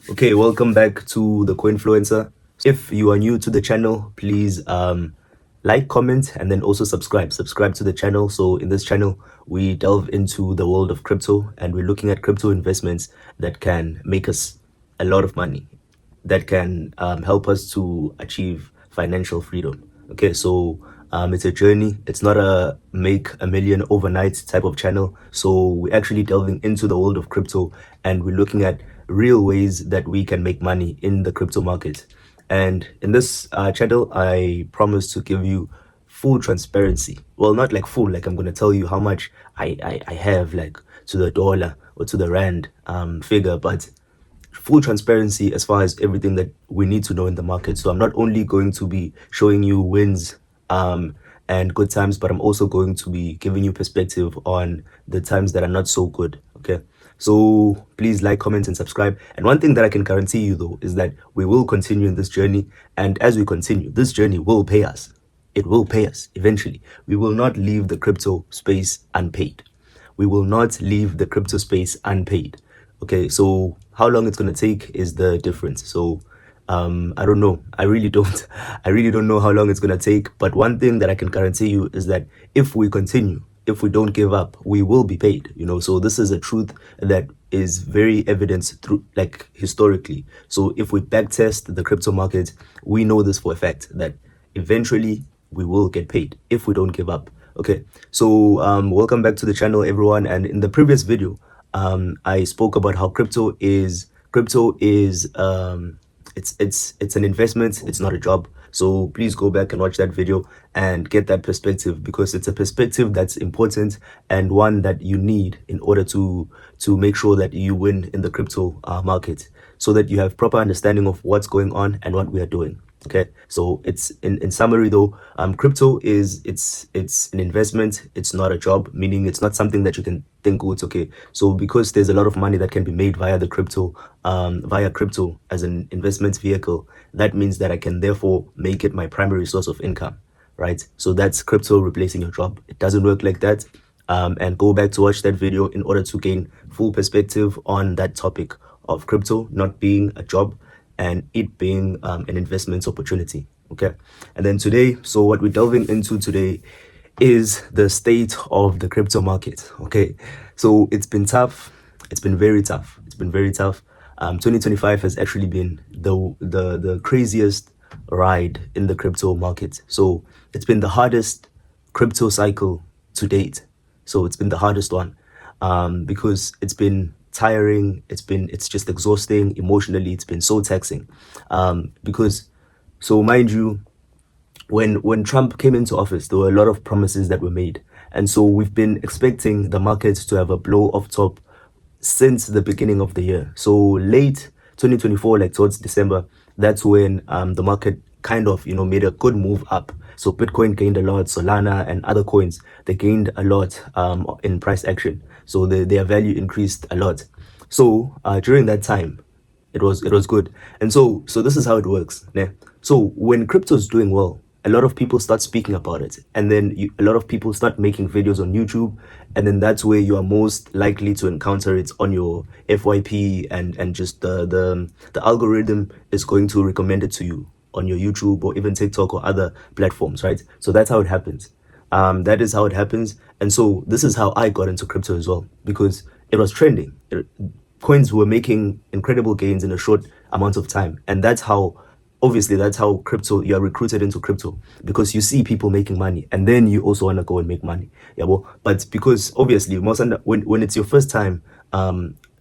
Okay, welcome back to the Coinfluencer. If you are new to the channel, please like, comment, and then also subscribe. Subscribe to the channel. So in this channel, we delve into the world of crypto, and we're looking at crypto investments that can make us a lot of money, that can help us to achieve financial freedom. Okay, so it's a journey. It's not a make a million overnight type of channel. So we're actually delving into the world of crypto, and we're looking at real ways that we can make money in the crypto market. And in this channel, I promise to give you full transparency. Well, not like full, like I'm going to tell you how much I have, like to the dollar or to the rand figure, but full transparency as far as everything that we need to know in the market. So I'm not only going to be showing you wins and good times, but I'm also going to be giving you perspective on the times that are not so good. Okay. So please like, comment, and subscribe. And one thing that I can guarantee you though is that we will continue in this journey. And as we continue, this journey will pay us. It will pay us eventually. We will not leave the crypto space unpaid. We will not leave the crypto space unpaid. Okay, so how long it's gonna take is the difference. So I don't know. I really don't. I really don't know how long it's gonna take. But one thing that I can guarantee you is that if we continue, if we don't give up, we will be paid. So this is a truth that is very evident through, like, historically. So if we backtest the crypto market, we know this for a fact that eventually we will get paid if we don't give up. Okay, so welcome back to the channel, everyone. And in the previous video, I spoke about how crypto is it's an investment. It's not a job. So please go back and watch that video and get that perspective, because it's a perspective that's important and one that you need in order to make sure that you win in the crypto market, so that you have proper understanding of what's going on and what we are doing. Okay, so it's in summary though, crypto is it's an investment. It's not a job, meaning it's not something that you can think, oh, it's okay. So because there's a lot of money that can be made via the crypto, via crypto as an investment vehicle, that means that I can therefore make it my primary source of income, right? So that's crypto replacing your job. It doesn't work like that. And go back to watch that video in order to gain full perspective on that topic of crypto not being a job and it being an investment opportunity. Okay, and then today, so what we're delving into today is the state of the crypto market. Okay, so it's been tough. It's been very tough. It's been very tough. 2025 has actually been the craziest ride in the crypto market. So it's been the hardest crypto cycle to date. So it's been the hardest one because it's been tiring. It's just exhausting emotionally. It's been so taxing because, so mind you, when Trump came into office, there were a lot of promises that were made, and so we've been expecting the markets to have a blow off top since the beginning of the year. So late 2024, like towards December, that's when the market kind of made a good move up. So Bitcoin gained a lot, Solana and other coins, they gained a lot in price action. So their value increased a lot. So during that time, it was good. And so this is how it works. Yeah? So when crypto is doing well, a lot of people start speaking about it, and then a lot of people start making videos on YouTube, and then that's where you are most likely to encounter it on your FYP, and just the algorithm is going to recommend it to you on your YouTube or even TikTok or other platforms, right? So that's how it happens. That is how it happens. And so this is how I got into crypto as well, because it was trending. Coins were making incredible gains in a short amount of time, and that's how, obviously, that's how crypto, you are recruited into crypto, because you see people making money and then you also want to go and make money. Yeah, well, but because obviously when it's your first time,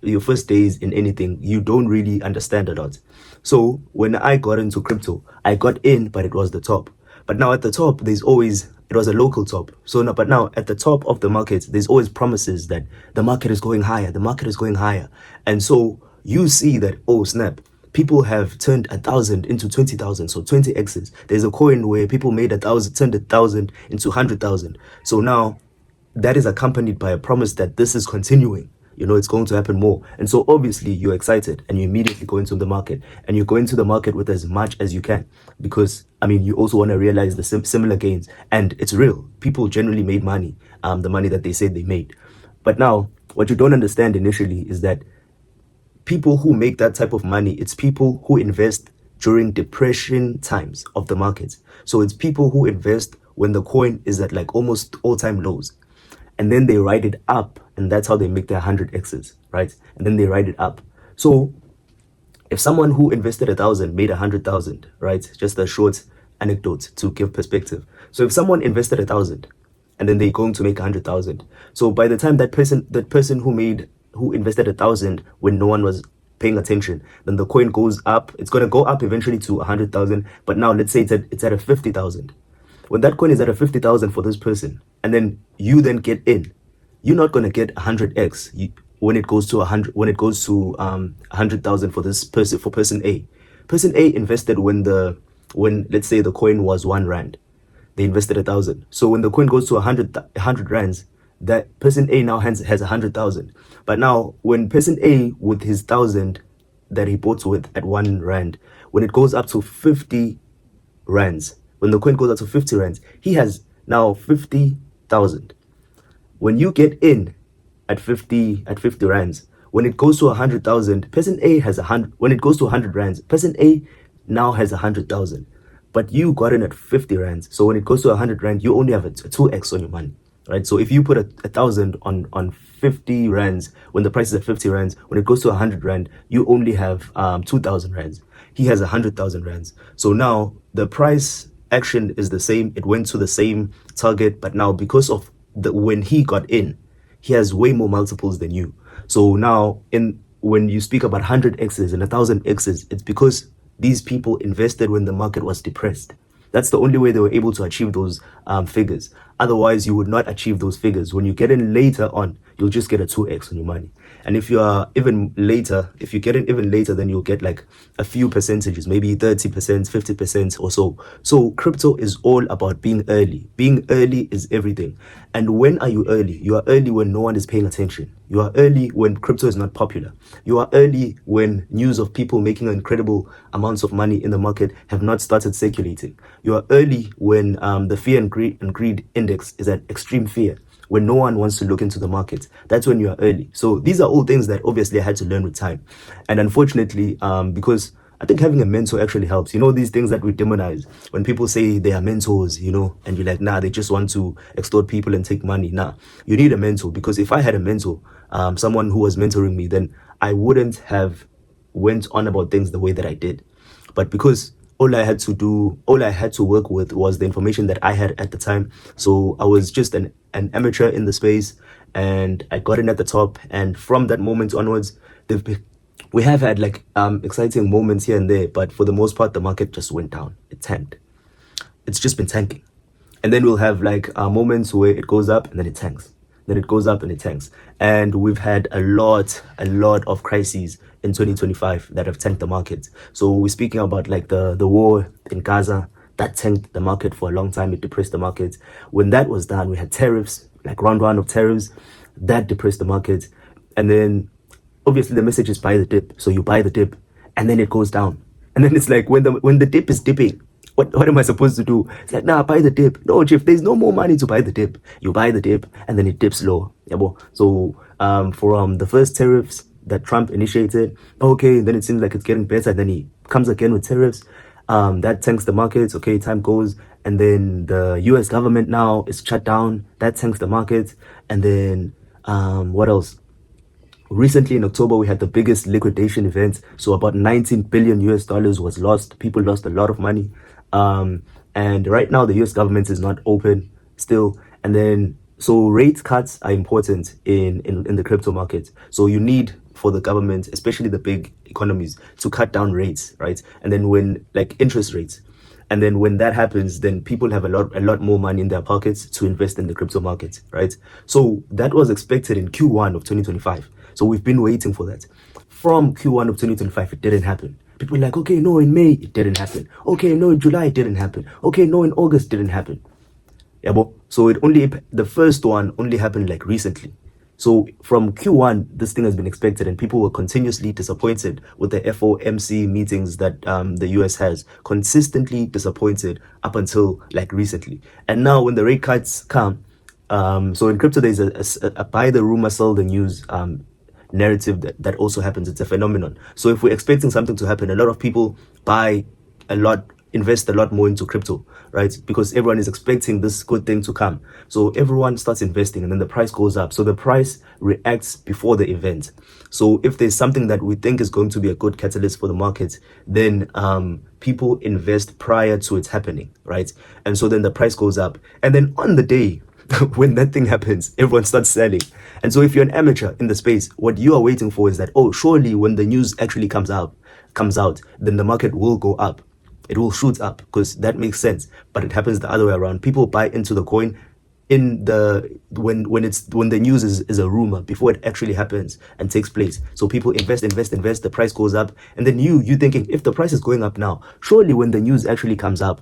your first days in anything, you don't really understand a lot. So when I got into crypto, I got in, but it was the top. But now at the top, it was a local top. So now, but now at the top of the market, there's always promises that the market is going higher, the market is going higher. And so you see that, oh snap, people have turned 1,000 into 20,000, so 20 X's. There's a coin where people made 1,000, turned 1,000 into 100,000. So now that is accompanied by a promise that this is continuing. It's going to happen more. And so obviously you're excited and you immediately go into the market, and you go into the market with as much as you can, because you also want to realize the similar gains. And it's real. People generally made money, the money that they said they made. But now what you don't understand initially is that people who make that type of money, it's people who invest during depression times of the market. So it's people who invest when the coin is at like almost all-time lows, and then they ride it up, and that's how they make their 100x's, right? And then they ride it up. So if someone who invested 1,000 made 100,000, right? Just a short anecdote to give perspective. So if someone invested 1,000 and then they're going to make 100,000, so by the time that person who invested 1,000 when no one was paying attention, then the coin goes up. It's going to go up eventually to 100,000. But now let's say it's at a 50,000. When that coin is at a 50,000 for this person, and then you then get in, you're not going to get 100x when it goes to 100,000 for this person, for person A. Person A invested when let's say the coin was 1 rand. They invested 1,000. So when the coin goes to 100 rands, that person A now has 100,000. But now when person A with his 1,000 that he bought with at 1 rand, when it goes up to 50 rands, when the coin goes up to 50 rands, he has now 50,000. When you get in at 50 rands, when it goes to 100,000, person A has 100. When it goes to 100 rands, person A now has 100,000. But you got in at 50 rands. So when it goes to 100 rand, you only have a 2x on your money, right? So if you put 1,000 on 50 rands, when the price is at 50 rands, when it goes to 100 rand, you only have 2,000 rands. He has 100,000 rands. So now the price action is the same. It went to the same target, but now because of when he got in, he has way more multiples than you. So now when you speak about 100x's and 1,000x's, it's because these people invested when the market was depressed. That's the only way they were able to achieve those figures. Otherwise, you would not achieve those figures. When you get in later on, you'll just get a 2x on your money. And if you are even later, if you get in even later, then you'll get like a few percentages, maybe 30%, 50% or so. So crypto is all about being early. Being early is everything. And when are you early? You are early when no one is paying attention. You are early when crypto is not popular. You are early when news of people making incredible amounts of money in the market have not started circulating. You are early when the fear and greed index is at extreme fear, when no one wants to look into the market. That's when you are early. So these are all things that obviously I had to learn with time. And unfortunately, because I think having a mentor actually helps. You know, these things that we demonize, when people say they are mentors, you know, and you're like, nah, they just want to extort people and take money. Nah, you need a mentor, because if I had a mentor, someone who was mentoring me, then I wouldn't have went on about things the way that I did. But because all I had to work with was the information that I had at the time. So I was just an amateur in the space, and I got in at the top. And from that moment onwards, we have had like exciting moments here and there, but for the most part, the market just went down. It tanked. It's just been tanking. And then we'll have like moments where it goes up and then it tanks. Then it goes up and it tanks. And we've had a lot of crises in 2025 that have tanked the market. So we're speaking about like the war in Gaza. That tanked the market for a long time. It depressed the market. When that was done, we had tariffs, like round 1 of tariffs. That depressed the market. And then obviously the message is buy the dip. So you buy the dip and then it goes down. And then it's like when the dip is dipping, what am I supposed to do? It's like, nah, buy the dip. No, Jeff, there's no more money to buy the dip. You buy the dip and then it dips low. Yeah, boy. So for the first tariffs that Trump initiated, okay, then it seems like it's getting better. Then he comes again with tariffs. That tanks the markets. Okay, time goes. And then the US government now is shut down. That tanks the markets. And then what else? Recently in October, we had the biggest liquidation event. So about 19 billion US dollars was lost. People lost a lot of money. And right now the US government is not open still. And then, so rate cuts are important in the crypto market. So you need for the government, especially the big economies, to cut down rates, right? And then when like interest rates, and then when that happens, then people have a lot more money in their pockets to invest in the crypto market, right? So that was expected in Q1 of 2025. So we've been waiting for that. From Q1 of 2025, it didn't happen. People were like, okay, no, in May, it didn't happen. Okay, no, in July, it didn't happen. Okay, no, in August, it didn't happen. Yeah, but so the first one only happened like recently. So from Q1, this thing has been expected, and people were continuously disappointed with the FOMC meetings that the US has, consistently disappointed up until like recently. And now when the rate cuts come, so in crypto, there's a buy the rumor, sell the news narrative that also happens. It's a phenomenon. So if we're expecting something to happen, a lot of people buy a lot, invest a lot more into crypto, right? Because everyone is expecting this good thing to come. So everyone starts investing and then the price goes up. So the price reacts before the event. So if there's something that we think is going to be a good catalyst for the market, then people invest prior to it happening, right? And so then the price goes up. And then on the day, when that thing happens, everyone starts selling. And so if you're an amateur in the space, what you are waiting for is that, oh, surely when the news actually comes out, then the market will go up. It will shoot up because that makes sense. But it happens the other way around. People buy into the coin in the when the news is a rumor before it actually happens and takes place. So people invest, the price goes up, and then you thinking, if the price is going up now, surely when the news actually comes out,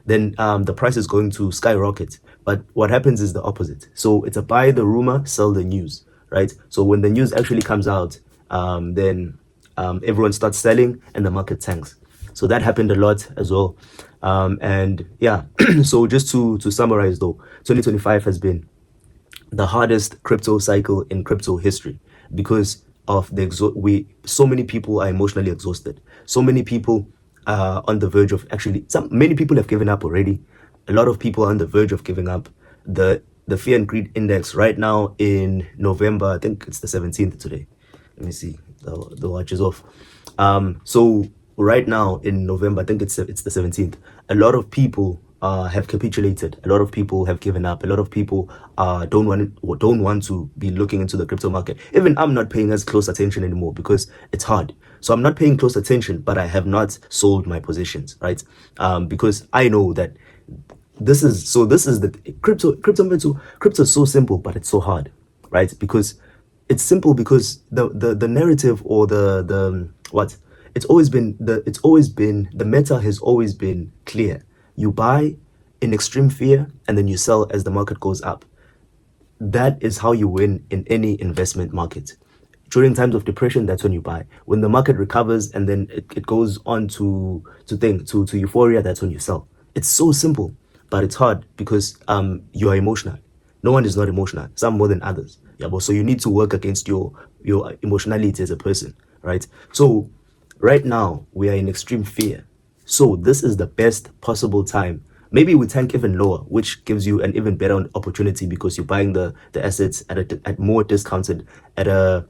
then the price is going to skyrocket. But what happens is the opposite. So it's a buy the rumor, sell the news, right? So when the news actually comes out, then everyone starts selling and the market tanks. So that happened a lot as well. And yeah, so just to summarize though, 2025 has been the hardest crypto cycle in crypto history because of so many people are emotionally exhausted. So many people are on the verge of many people have given up already. A lot of people are on the verge of giving up. The fear and greed index right now in November, I think it's the 17th today. Let me see. The watch is off. So right now in November, I think it's the 17th. A lot of people have capitulated. A lot of people have given up. A lot of people don't want to be looking into the crypto market. Even I'm not paying as close attention anymore because it's hard. So I'm not paying close attention, but I have not sold my positions, right? Because I know that this is the crypto is so simple, but it's so hard, right? Because it's simple because the narrative or the the meta has always been clear. You buy in extreme fear and then you sell as the market goes up. That is how you win in any investment market. During times of depression, that's when you buy. When the market recovers and then it goes on to euphoria, that's when you sell. It's so simple, but it's hard because you are emotional. No one is not emotional, some more than others. Yeah, but so you need to work against your emotionality as a person, right? So right now we are in extreme fear. So this is the best possible time. Maybe we tank even lower, which gives you an even better opportunity because you're buying the assets at more discounted at a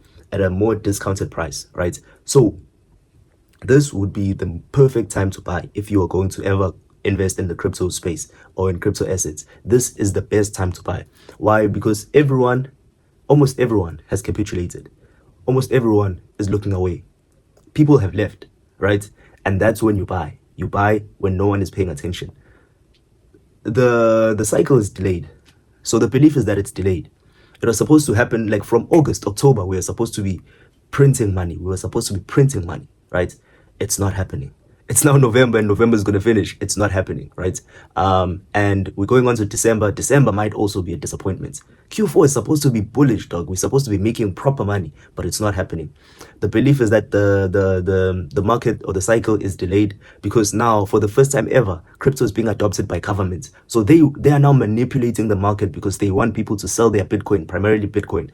more discounted price, right? So this would be the perfect time to buy if you are going to ever invest in the crypto space or in crypto assets. This is the best time to buy. Why? Because almost everyone has capitulated. Almost everyone is looking away. People have left, right? And that's when you buy. You buy when no one is paying attention. The cycle is delayed. So the belief is that it's delayed. It was supposed to happen like from August, October. We were supposed to be printing money. Right? It's not happening. It's now November and November is going to finish. It's not happening, right? And we're going on to December. December might also be a disappointment. Q4 is supposed to be bullish, dog. We're supposed to be making proper money, but it's not happening. The belief is that the market or the cycle is delayed because now, for the first time ever, crypto is being adopted by governments. So they are now manipulating the market because they want people to sell their Bitcoin, primarily Bitcoin,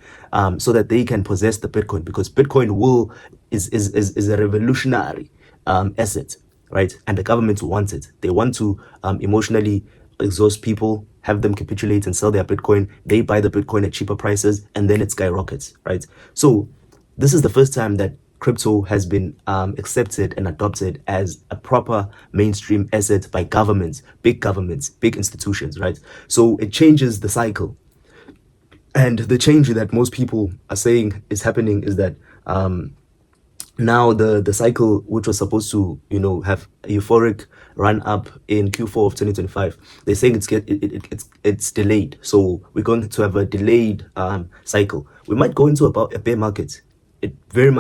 so that they can possess the Bitcoin because Bitcoin is a revolutionary asset, right? And the government wants it. They want to emotionally exhaust people, have them capitulate and sell their Bitcoin. They buy the Bitcoin at cheaper prices and then it skyrockets, right? So this is the first time that crypto has been accepted and adopted as a proper mainstream asset by governments, big institutions, right? So it changes the cycle. And the change that most people are saying is happening is that now the cycle, which was supposed to have a euphoric run up in Q4 of 2025, they're saying it's delayed. So we're going to have a delayed cycle. We might go into about a bear market. It's very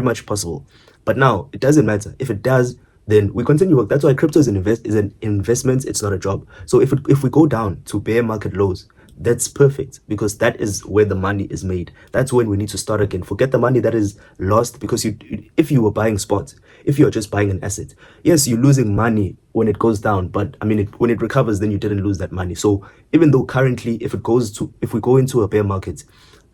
much possible. But now it doesn't matter. If it does, then we continue work. That's why crypto is an investment. It's not a job. So if we go down to bear market lows, that's perfect because that is where the money is made. That's when we need to start again. Forget the money that is lost because if you were buying spots, if you're just buying an asset, yes, you're losing money when it goes down, but I mean, when it recovers, then you didn't lose that money. So even though currently, if we go into a bear market,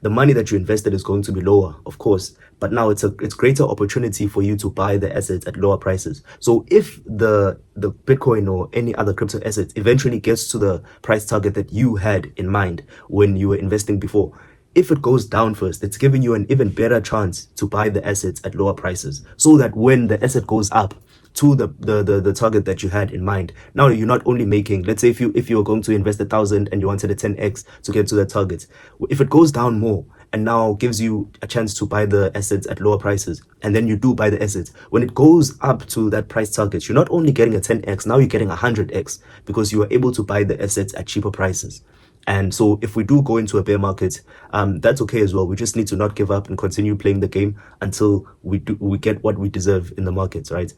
the money that you invested is going to be lower, of course, but now it's greater opportunity for you to buy the assets at lower prices. So if the Bitcoin or any other crypto asset eventually gets to the price target that you had in mind when you were investing before, if it goes down first, it's giving you an even better chance to buy the assets at lower prices, so that when the asset goes up to the target that you had in mind, now you're not only making, let's say if you were going to invest 1,000 and you wanted a 10x to get to that target, if it goes down more and now gives you a chance to buy the assets at lower prices, and then you do buy the assets, when it goes up to that price target, you're not only getting a 10x, now you're getting 100x, because you are able to buy the assets at cheaper prices. And so if we do go into a bear market, that's okay as well. We just need to not give up and continue playing the game until we get what we deserve in the markets, right?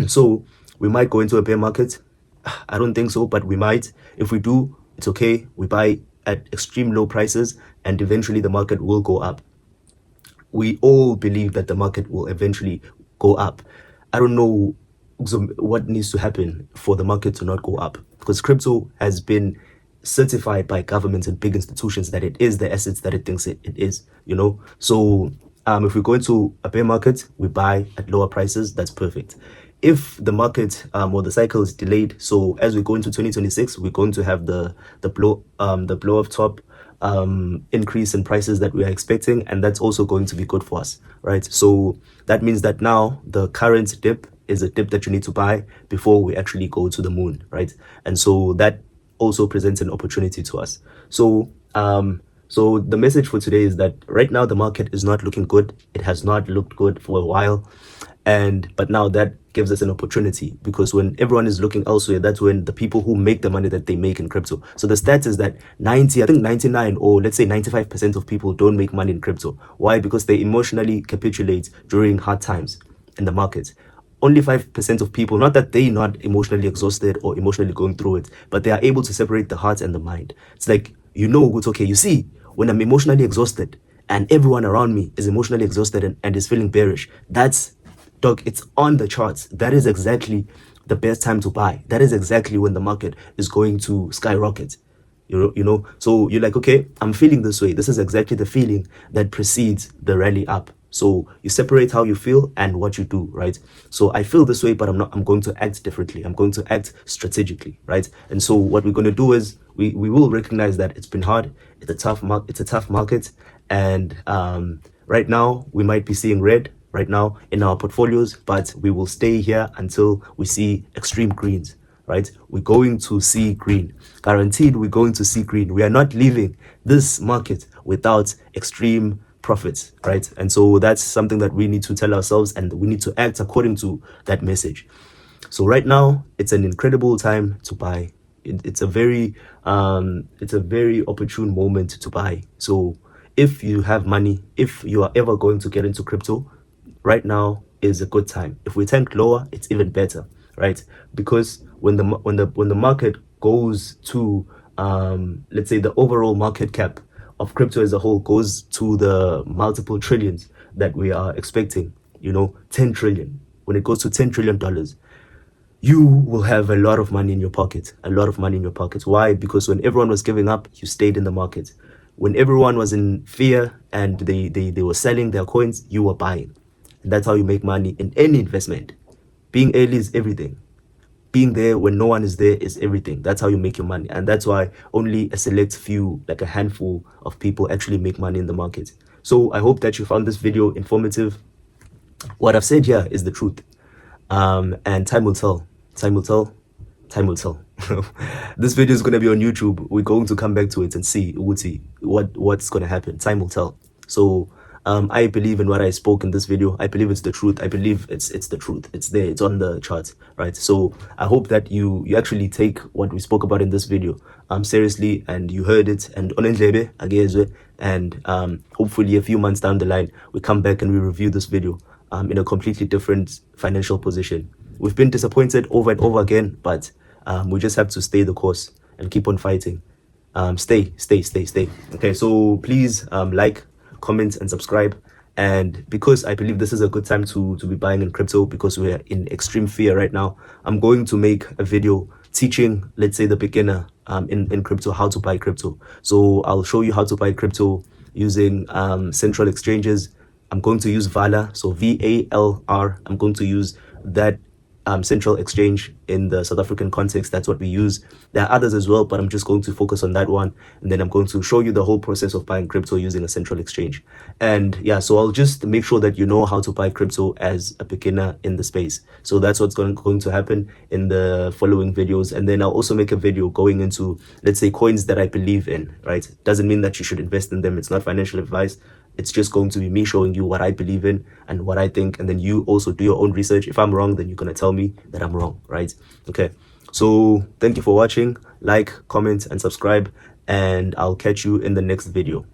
So we might go into a bear market. I don't think so, but we might. If we do, it's okay. We buy at extreme low prices, and eventually the market will go up. We all believe that the market will eventually go up. I don't know what needs to happen for the market to not go up, because crypto has been certified by governments and big institutions that it is the assets that it thinks it is, you know. So if we go into a bear market, we buy at lower prices. That's perfect. If the market or the cycle is delayed, so as we go into 2026, we're going to have the blow of top increase in prices that we are expecting, and that's also going to be good for us, right? So that means that now the current dip is a dip that you need to buy before we actually go to the moon, right? And so that also presents an opportunity to us. So so the message for today is that right now the market is not looking good. It has not looked good for a while, but now that gives us an opportunity, because when everyone is looking elsewhere, that's when the people who make the money that they make in crypto. So the stats is that 99, or let's say 95% of people don't make money in crypto. Why? Because they emotionally capitulate during hard times in the market. Only 5% of people, not that they're not emotionally exhausted or emotionally going through it, but they are able to separate the heart and the mind. It's like, it's okay. You see, when I'm emotionally exhausted and everyone around me is emotionally exhausted and is feeling bearish, it's on the charts. That is exactly the best time to buy. That is exactly when the market is going to skyrocket. So you're like, okay, I'm feeling this way. This is exactly the feeling that precedes the rally up. So you separate how you feel and what you do, right? So I feel this way, but I'm going to act differently. I'm going to act strategically, right? And so what we're going to do is we will recognize that it's been hard. It's a tough market. And right now we might be seeing red right now in our portfolios, but we will stay here until we see extreme greens, right? We're going to see green. Guaranteed, we're going to see green. We are not leaving this market without extreme profits, right? And so that's something that we need to tell ourselves, and we need to act according to that message. So right now, it's an incredible time to buy. It's a very opportune moment to buy. So if you have money, if you are ever going to get into crypto, right now is a good time. If we tank lower, it's even better, right? Because when the market goes to let's say the overall market cap of crypto as a whole goes to the multiple trillions that we are expecting, 10 trillion. When it goes to $10 trillion, you will have a lot of money in your pocket. A lot of money in your pocket. Why? Because when everyone was giving up, you stayed in the market. When everyone was in fear and they were selling their coins, you were buying. And that's how you make money in any investment. Being early is everything. Being there when no one is there is everything. That's how you make your money. And that's why only a select few, like a handful of people, actually make money in the market. So I hope that you found this video informative. What I've said here is the truth. And time will tell. Time will tell. Time will tell. This video is going to be on YouTube. We're going to come back to it and see what's going to happen. Time will tell. So I believe in what I spoke in this video. I believe it's the truth. I believe it's the truth. It's there. It's on the charts, right? So I hope that you actually take what we spoke about in this video seriously, and you heard it, and hopefully a few months down the line we come back and we review this video in a completely different financial position. We've been disappointed over and over again, but we just have to stay the course and keep on fighting. Stay. Okay, so please like, comment, and subscribe. And because I believe this is a good time to be buying in crypto, because we're in extreme fear right now, I'm going to make a video teaching, let's say, the beginner in crypto how to buy crypto. So I'll show you how to buy crypto using central exchanges. I'm going to use Vala, so VALR. I'm going to use that central exchange in the South African context. That's what we use. There are others as well, but I'm just going to focus on that one. And then I'm going to show you the whole process of buying crypto using a central exchange. And yeah, so I'll just make sure that you know how to buy crypto as a beginner in the space. So that's what's going to happen in the following videos. And then I'll also make a video going into, let's say, coins that I believe in, right? Doesn't mean that you should invest in them. It's not financial advice. It's just going to be me showing you what I believe in and what I think. And then you also do your own research. If I'm wrong, then you're going to tell me that I'm wrong, right? Okay. So thank you for watching. Like, comment, and subscribe. And I'll catch you in the next video.